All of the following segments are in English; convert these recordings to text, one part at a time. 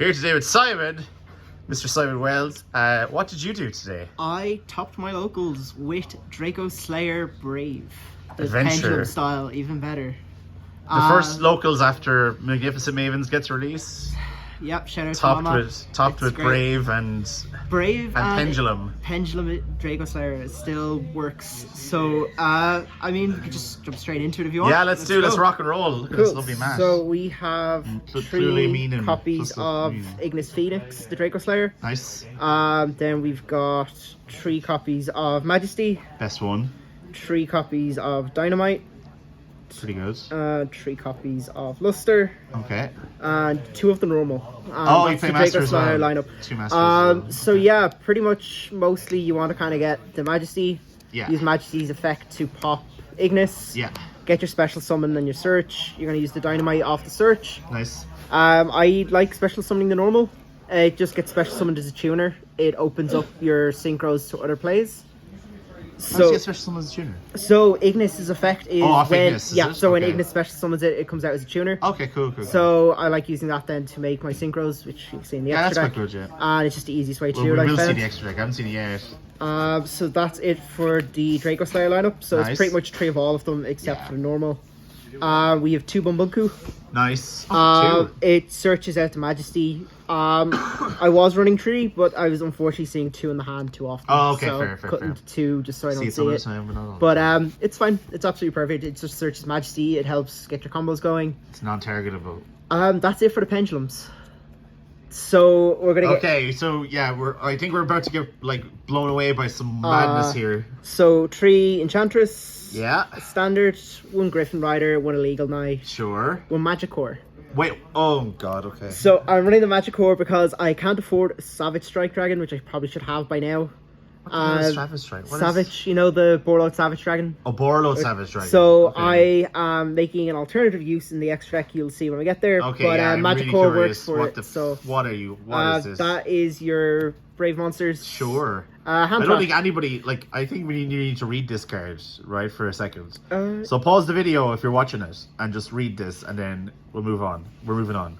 Here today with Simon, Mr. Simon Wells. What did you do today? I topped my locals with Dracoslayer Brave. The Adventure. Pendulum style, even better. The first locals after Magnificent Mavens gets released. Yep, shout out to Mama. Topped with great. Brave and Pendulum. Pendulum Dracoslayers still works. So, I mean, we could just jump straight into it if you want. Yeah, let's rock and roll. Look at this lovely match. So we have three copies of Ignis Phoenix, the Dracoslayer. Nice. Then we've got 3 copies of Majesty. Best one. 3 copies of Dynamite. Pretty good. 3 copies of Luster. Okay. And 2 of the normal. You play Master as well. Lineup. 2 Masters. So yeah, pretty much mostly you want to kind of get the Majesty. Yeah. Use Majesty's effect to pop Ignis. Yeah. Get your special summon and your search. You're going to use the Dynamite off the search. Nice. I like special summoning the normal. It just gets special summoned as a tuner. It opens up your synchros to other plays. So, get special summons as a tuner. So Ignis' effect is Ignis, when Ignis special summons it, it comes out as a tuner. Okay, cool. So I like using that then to make my synchros, which you can see in the extra deck. That's quite good, yeah. And it's just the easiest way to do it. We'll see the extra deck. I haven't seen it yet. So that's it for the Dracoslayer lineup. So it's pretty much 3 of all of them except for the normal. We have 2 Bumbunku. Nice. 2. It searches out the Majesty. I was running 3, but I was unfortunately seeing 2 in the hand too often. Oh, okay, so fair. Cutting to 2 just so I don't see it. Time, but it's fine. It's absolutely perfect. It just searches Majesty. It helps get your combos going. It's non-targetable. That's it for the pendulums. So we're gonna I think we're about to get blown away by some madness here. So 3 Enchantress. Yeah. Standard, 1 Griffin Rider, 1 Illegal Knight. Sure. 1 Magic Core. Wait, oh god, okay. So I'm running the Magic Core because I can't afford a Savage Strike Dragon, which I probably should have by now. What the hell is Savage Strike? Savage, you know, the Borload Savage Dragon? Oh, Borload Savage Dragon. So I am making an alternative use in the extra deck, you'll see when we get there. Okay, but Magic really Core curious. works for it. So what are you? What is this? That is your Brave Monsters. Sure. I don't think anybody, I think we need to read this card, right, for a second. So pause the video if you're watching it, and just read this, and then we'll move on. We're moving on.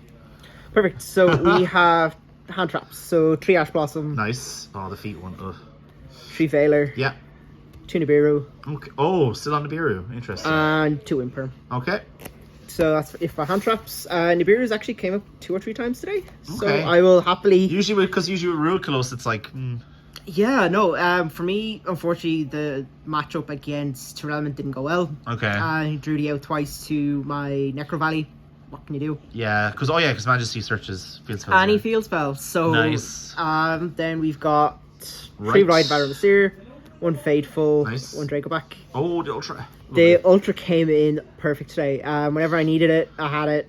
Perfect. So we have hand traps. So 3 Ash Blossom. Nice. Oh, the feet one. Ugh. 3 Veiler. Yeah. 2 Nibiru. Okay. Oh, still on Nibiru. Interesting. And 2 Imperm. Okay. So that's it for hand traps. Nibiru's actually came up 2 or 3 times today. So Okay. I will happily... Usually with Rule Close, it's like... Yeah, no. For me, unfortunately, the matchup against Tearlament didn't go well. Okay. I drew the out twice to my Necro Valley. What can you do? Yeah, because Majesty searches field spells. Any field spells. So nice. Then we've got 3 Ride Battle Seer, 1 Fateful, nice. 1 Dracoback. Oh, the Ultra. The Ultra came in perfect today. Whenever I needed it, I had it.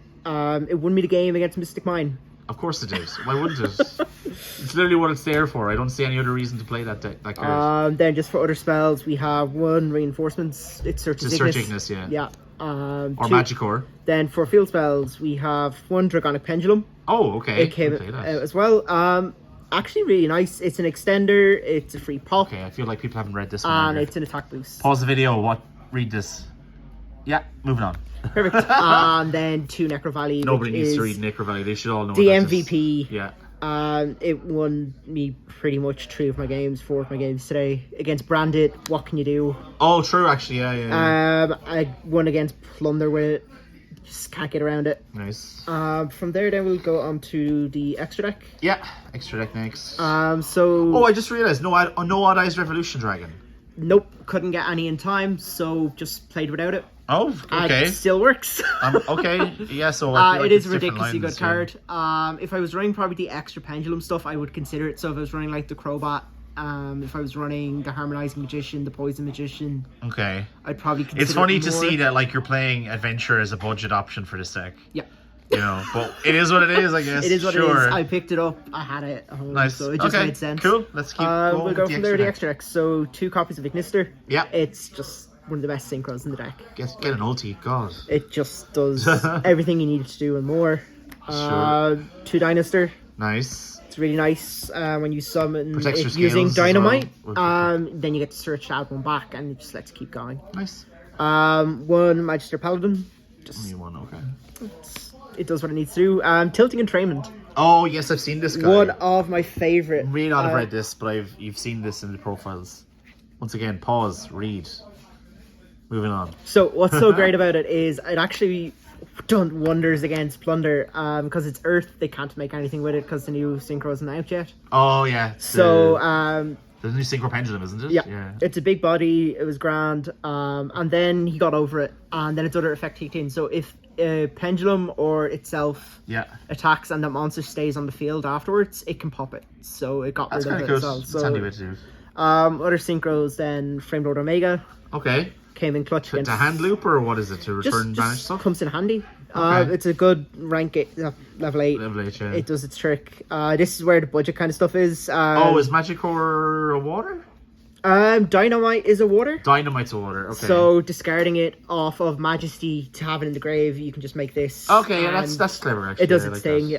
It won me the game against Mystic Mine. Of course it did. Why wouldn't it? It's literally what it's there for. I don't see any other reason to play that card. Then just for other spells, we have 1 Reinforcements. It searches Ignis. Search Ignis, yeah. Yeah. Or 2, Magic Core. Then for field spells, we have 1 Dragonic Pendulum. Oh, okay. It came out as well. Actually really nice. It's an extender. It's a free pop. Okay, I feel like people haven't read this one. And it's an attack boost. Pause the video. Read this. Yeah, moving on. Perfect. And then 2 Necro Valley. Nobody needs to read Necro Valley. They should all know the MVP. Yeah. It won me pretty much 4 of my games today. Against Branded, what can you do? Oh, true, actually, yeah. I won against Plunder with it. Just can't get around it. Nice. From there, then we'll go on to the extra deck. Yeah, extra deck next. So... I just realised, no Odd Eyes Revolution Dragon. Nope, couldn't get any in time, so just played without it. Oh, okay. It still works. Okay, yeah, so it is a ridiculously good card. If I was running probably the extra Pendulum stuff, I would consider it. So if I was running like the Crobat, if I was running the Harmonizing Magician, the Poison Magician, okay, I'd probably consider it's funny it to more. see that you're playing Adventure as a budget option for this deck. Yeah. You know, but it is what it is, I guess. It is what it is. I picked it up. I had it at home, nice. So it just made sense. Cool. Let's keep going. We'll go from there to the extra deck. So 2 copies of Ignister. Yeah. It's just one of the best synchros in the deck. Get an ulti, God. It just does everything you need it to do and more. Sure. 2 Dinoster. Nice. It's really nice when you summon it Protects using Dynamite. Well. Then you get to search add 1 back and it just lets you keep going. Nice. 1 Magister Paladin. Just only 1, okay. It does what it needs to do. Tilting Entrainment. Oh yes, I've seen this guy. One of my favorite. May not have read this, but you've seen this in the profiles. Once again, pause, read. Moving on. So what's so great about it is it actually done wonders against Plunder because it's Earth. They can't make anything with it because the new synchro isn't out yet. Oh yeah. So the new synchro pendulum, isn't it? Yeah. It's a big body. It was grand. And then he got over it, and then its other effect kicked in. So if a pendulum or itself attacks and the monster stays on the field afterwards, it can pop it. So it got rid of it as well. That's handy way to do. Other synchros then Frame Lord Omega. Okay. Came in clutch against... To hand loop, or what is it? To return banished stuff? Comes in handy. Okay. It's a good rank level 8. Level 8, yeah. It does its trick. This is where the budget kind of stuff is. Is Magic or a water? Dynamite is a water. Dynamite's a water, okay. So discarding it off of Majesty to have it in the grave, you can just make this. Okay, yeah, that's clever actually. It does its thing.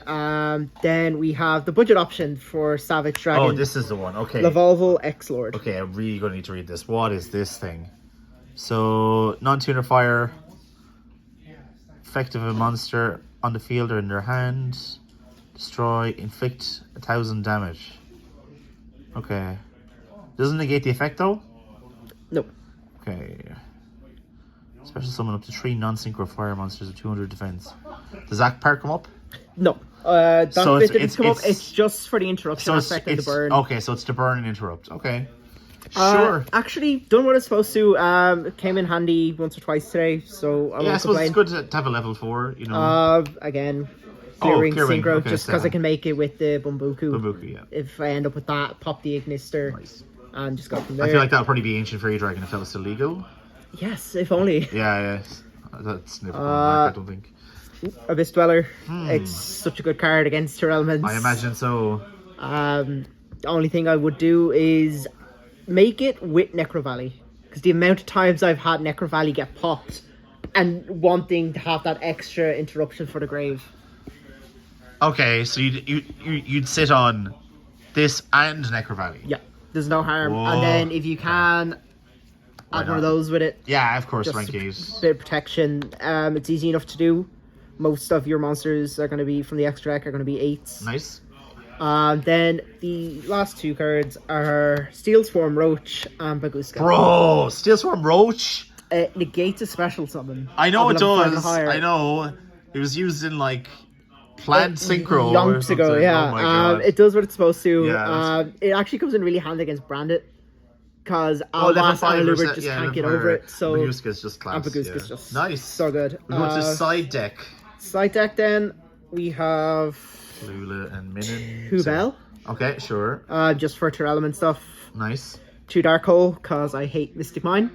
Then we have the budget option for Savage Dragon. Oh, this is the one, okay. Lavolval X-Lord. Okay, I'm really going to need to read this. What is this thing? So, non-tuner fire. Effective a monster on the field or in their hand. Destroy, inflict 1,000 damage. Okay. Doesn't negate the effect though? No. Okay. Special summon up to 3 non-synchro fire monsters with 200 defense. Does that part come up? No. That so bit didn't come up. It's just for the interruption effect and the burn. Okay, so it's to burn and interrupt. Okay. Sure. Actually, done what it's supposed to. It came in handy once or twice today, so I suppose it's good to have a level 4, you know. Again, clearing synchro, okay, just because I can make it with the Bumbuku. Bumbuku, yeah. If I end up with that, pop the Ignister. Nice. And just go from there. I feel like that would probably be Ancient Fairy Dragon if that was still legal. Yes, if only. Yeah. That's never I don't think. Abyss Dweller. It's such a good card against her elements. I imagine so. The only thing I would do is make it with Necro Valley. Because the amount of times I've had Necro Valley get popped and wanting to have that extra interruption for the grave. Okay, so you'd sit on this and Necro Valley. Yeah. There's no harm. Whoa. And then if you can add one of those with it. Yeah, of course, rank 8. Bit of protection. It's easy enough to do. Most of your monsters are going to be from the extra deck are going to be 8s. Nice. Then the last 2 cards are Steel Swarm Roach and Baguska. Bro, Steel Swarm Roach? It negates a special summon. I know it does. I know. It was used in like Planned Synchro yonks ago, yeah. Oh my God. It does what it's supposed to. Yeah, it actually comes in really handy against Brandit. Because Almas and Lubert just can't get over it. So Baguska's just class. Baguska's just nice. So good. We go to side deck. Side deck then, we have Lula and Minin. Hubel. Okay, sure. Just for her element stuff. Nice. 2 Dark Hole, because I hate Mystic Mine.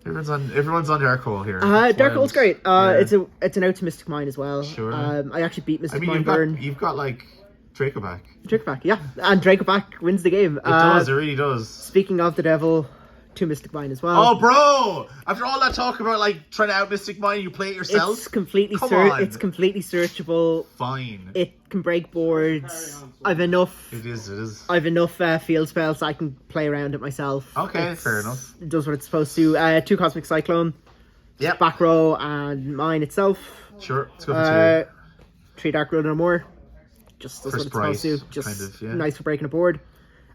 Everyone's on Dark Hole here. Dark Hole's great. It's an out to Mystic Mine as well. Sure. I actually beat Mystic Mine Burn. You've got like Dracoback. Dracoback, yeah. And Dracoback wins the game. It does, it really does. Speaking of the devil, 2 Mystic Mine as well. Oh, bro! After all that talk about like trying to out Mystic Mine, you play it yourself? It's completely It's completely searchable. Fine. It can break boards. I've enough. It is. I've enough field spells I can play around it myself. Okay, fair enough. It does what it's supposed to. 2 Cosmic Cyclone. Yep. Back row and mine itself. Sure, let's go for 2. 3 Dark Road or more. Just does what it's supposed to. Just kind of, nice for breaking a board.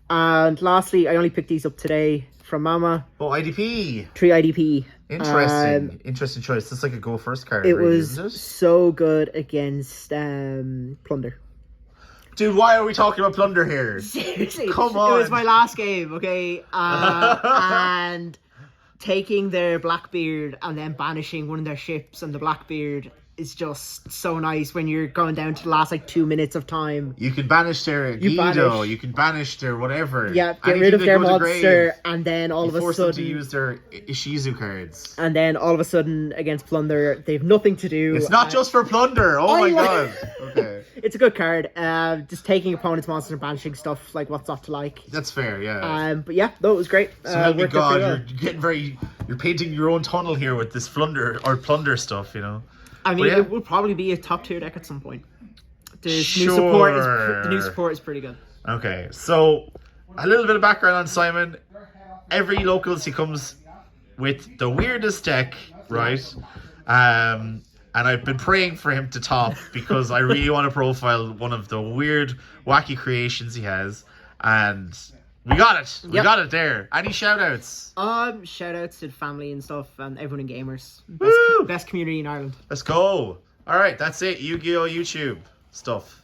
And lastly, I only picked these up today from Mama. Oh, IDP. 3 IDP. Interesting. Interesting choice. It's like a go first card. It really, was isn't it? so good against Plunder. Dude, why are we talking about Plunder here? Seriously. Come on. It was my last game, okay? And taking their Blackbeard and then banishing one of their ships and the Blackbeard is just so nice when you're going down to the last like 2 minutes of time. You can banish their Guido, you can banish their whatever. Yeah, get rid of their monster, and then all of a sudden sudden them to use their Ishizu cards. And then all of a sudden against Plunder, they have nothing to do. It's not just for Plunder. Oh my God. Okay. It's a good card. Just taking opponent's monsters and banishing stuff like what's not to like. That's fair, yeah. But yeah, no, it was great. So help me God, you're painting your own tunnel here with this Plunder stuff, you know. I mean, it will probably be a top tier deck at some point. The new support is pretty good. Okay, so a little bit of background on Simon. Every locals he comes with the weirdest deck, right? And and I've been praying for him to top because I really want to profile one of the weird, wacky creations he has, and we got it. We got it there. Any shout-outs? Shout-outs to the family and stuff, and everyone in Gamers. Woo! Best community in Ireland. Let's go. All right, that's it. Yu-Gi-Oh! YouTube stuff.